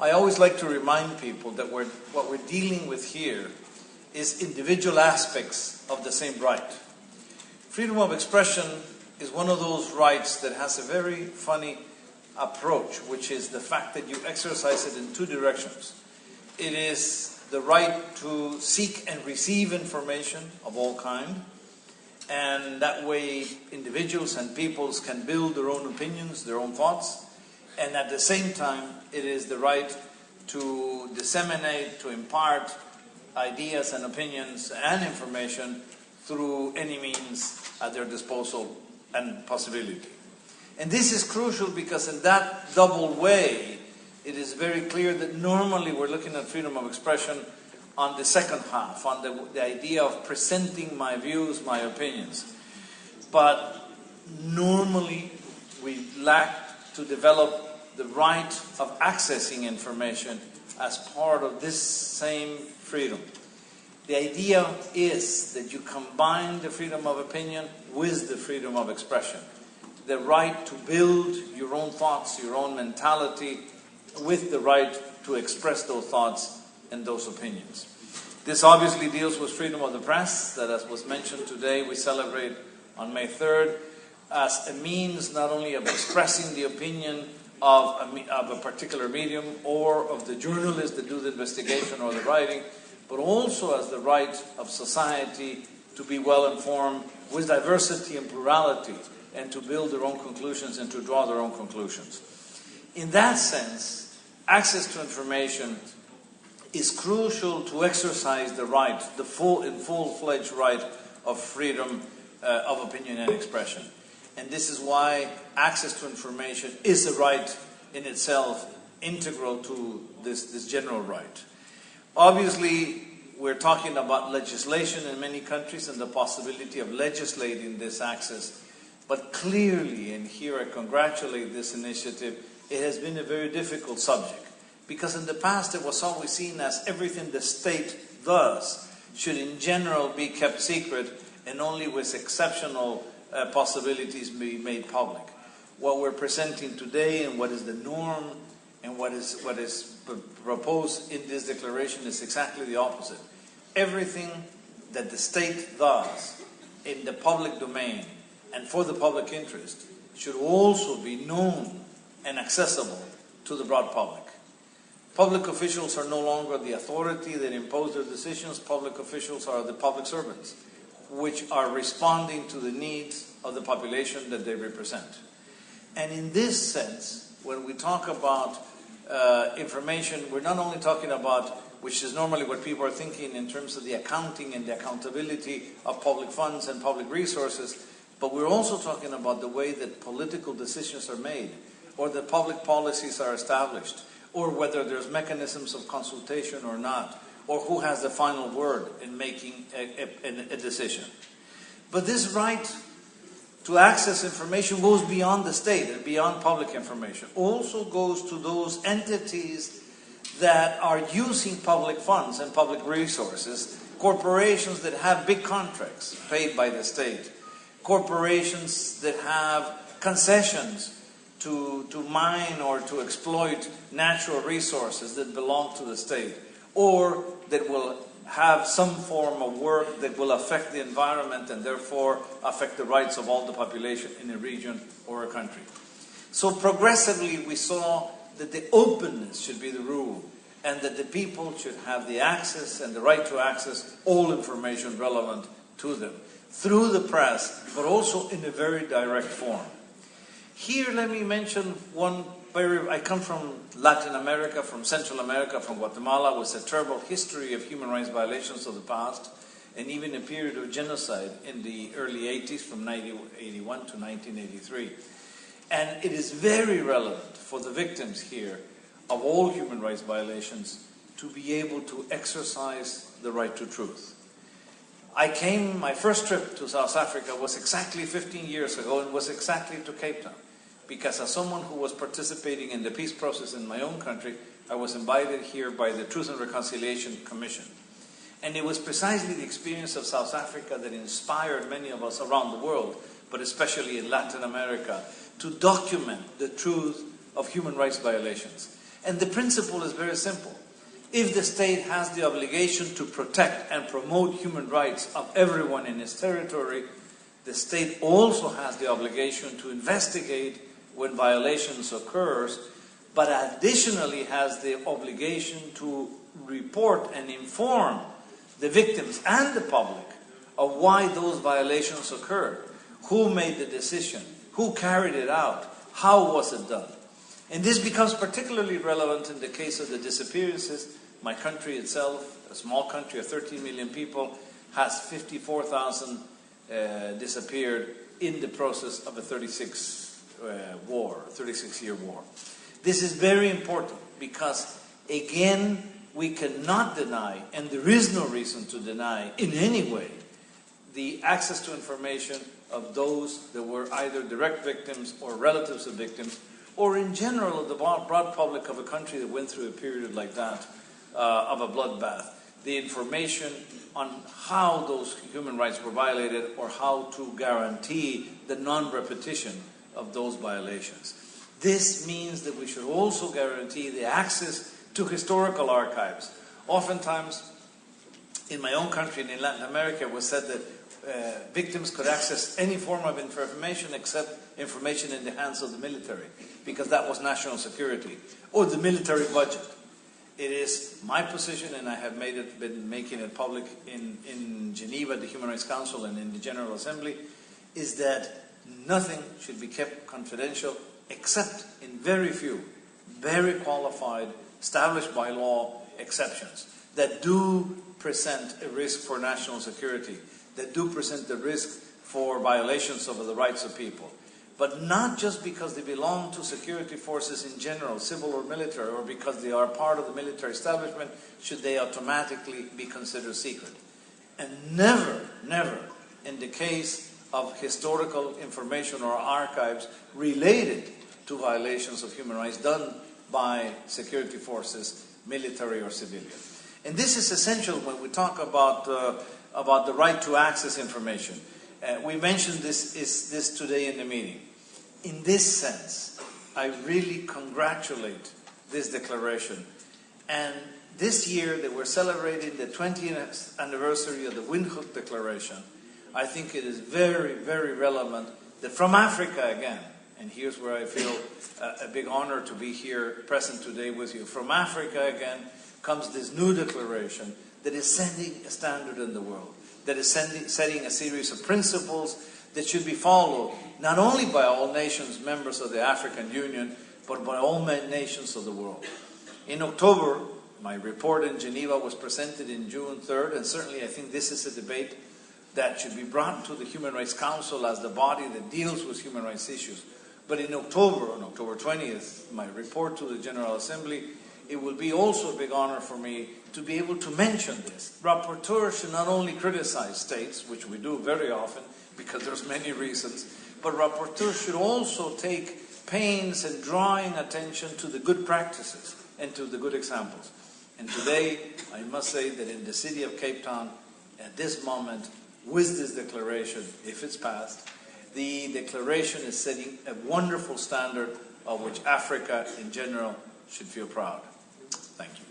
I always like to remind people that what we're dealing with here is individual aspects of the same right. Freedom of expression is one of those rights that has a very funny approach, which is the fact that you exercise it in two directions. It is the right to seek and receive information of all kind, and that way individuals and peoples can build their own opinions, their own thoughts, and at the same time it is the right to disseminate, to impart ideas and opinions and information through any means at their disposal and possibility. And this is crucial because in that double way, it is very clear that normally we're looking at freedom of expression on the second half, on the idea of presenting my views, my opinions. But normally we lack to develop the right of accessing information as part of this same freedom. The idea is that you combine the freedom of opinion with the freedom of expression. The right to build your own thoughts, your own mentality, with the right to express those thoughts and those opinions. This obviously deals with freedom of the press, that as was mentioned today, we celebrate on May 3rd, as a means not only of expressing the opinion of a particular medium or of the journalists that do the investigation or the writing, but also as the right of society to be well informed with diversity and plurality, and to build their own conclusions and to draw their own conclusions. In that sense, access to information is crucial to exercise the right, the full-fledged right of freedom of opinion and expression. And this is why access to information is a right in itself, integral to this general right. Obviously, we're talking about legislation in many countries and the possibility of legislating this access. But clearly, and here I congratulate this initiative, it has been a very difficult subject. Because in the past it was always seen as everything the state does should in general be kept secret and only with exceptional possibilities be made public. What we're presenting today and what is the norm and what is proposed in this declaration is exactly the opposite. Everything that the state does in the public domain and for the public interest should also be known and accessible to the broad public. Public officials are no longer the authority that impose their decisions. Public officials are the public servants, which are responding to the needs of the population that they represent. And in this sense, when we talk about information, we're not only talking about, which is normally what people are thinking in terms of the accounting and the accountability of public funds and public resources, but we're also talking about the way that political decisions are made, or that public policies are established, or whether there's mechanisms of consultation or not, or who has the final word in making a decision. But this right to access information goes beyond the state and beyond public information. Also goes to those entities that are using public funds and public resources, corporations that have big contracts paid by the state, corporations that have concessions to mine or to exploit natural resources that belong to the state, or that will have some form of work that will affect the environment and therefore affect the rights of all the population in a region or a country. So progressively we saw that the openness should be the rule, and that the people should have the access and the right to access all information relevant to them through the press, but also in a very direct form. Here let me mention I come from Latin America, from Central America, from Guatemala, with a terrible history of human rights violations of the past, and even a period of genocide in the early 80s, from 1981 to 1983. And it is very relevant for the victims here of all human rights violations to be able to exercise the right to truth. My first trip to South Africa was exactly 15 years ago, and was exactly to Cape Town. Because as someone who was participating in the peace process in my own country, I was invited here by the Truth and Reconciliation Commission. And it was precisely the experience of South Africa that inspired many of us around the world, but especially in Latin America, to document the truth of human rights violations. And the principle is very simple. If the state has the obligation to protect and promote human rights of everyone in its territory, the state also has the obligation to investigate when violations occurs, but additionally has the obligation to report and inform the victims and the public of why those violations occurred, who made the decision, who carried it out, how was it done. And this becomes particularly relevant in the case of the disappearances. My country itself, a small country of 13 million people, has 54,000 disappeared in the process of a 36-year war. This is very important because, again, we cannot deny, and there is no reason to deny in any way, the access to information of those that were either direct victims or relatives of victims, or in general of the broad public of a country that went through a period like that of a bloodbath. The information on how those human rights were violated or how to guarantee the non-repetition of those violations. This means that we should also guarantee the access to historical archives. Oftentimes, in my own country and in Latin America, it was said that victims could access any form of information except information in the hands of the military, because that was national security, or the military budget. It is my position, and I have been making it public in Geneva, the Human Rights Council, and in the General Assembly, is that nothing should be kept confidential except in very few, very qualified, established by law exceptions that do present a risk for national security, that do present the risk for violations of the rights of people. But not just because they belong to security forces in general, civil or military, or because they are part of the military establishment, should they automatically be considered secret. And never, never, in the case of historical information or archives related to violations of human rights done by security forces, military or civilian. And this is essential when we talk about the right to access information. We mentioned this today in the meeting. In this sense, I really congratulate this declaration. And this year that we're celebrating the 20th anniversary of the Windhoek Declaration, I think it is very, very relevant that from Africa again, and here's where I feel a big honor to be here present today with you. From Africa again comes this new declaration that is setting a standard in the world, that is setting a series of principles that should be followed not only by all nations members of the African Union, but by all nations of the world. In October, my report in Geneva was presented in June 3rd, and certainly I think this is a debate that should be brought to the Human Rights Council as the body that deals with human rights issues. But in October, on October 20th, my report to the General Assembly, it will be also a big honor for me to be able to mention this. Rapporteurs should not only criticize states, which we do very often, because there's many reasons, but rapporteurs should also take pains in drawing attention to the good practices and to the good examples. And today, I must say that in the city of Cape Town, at this moment, with this declaration, if it's passed, the declaration is setting a wonderful standard of which Africa in general should feel proud. Thank you.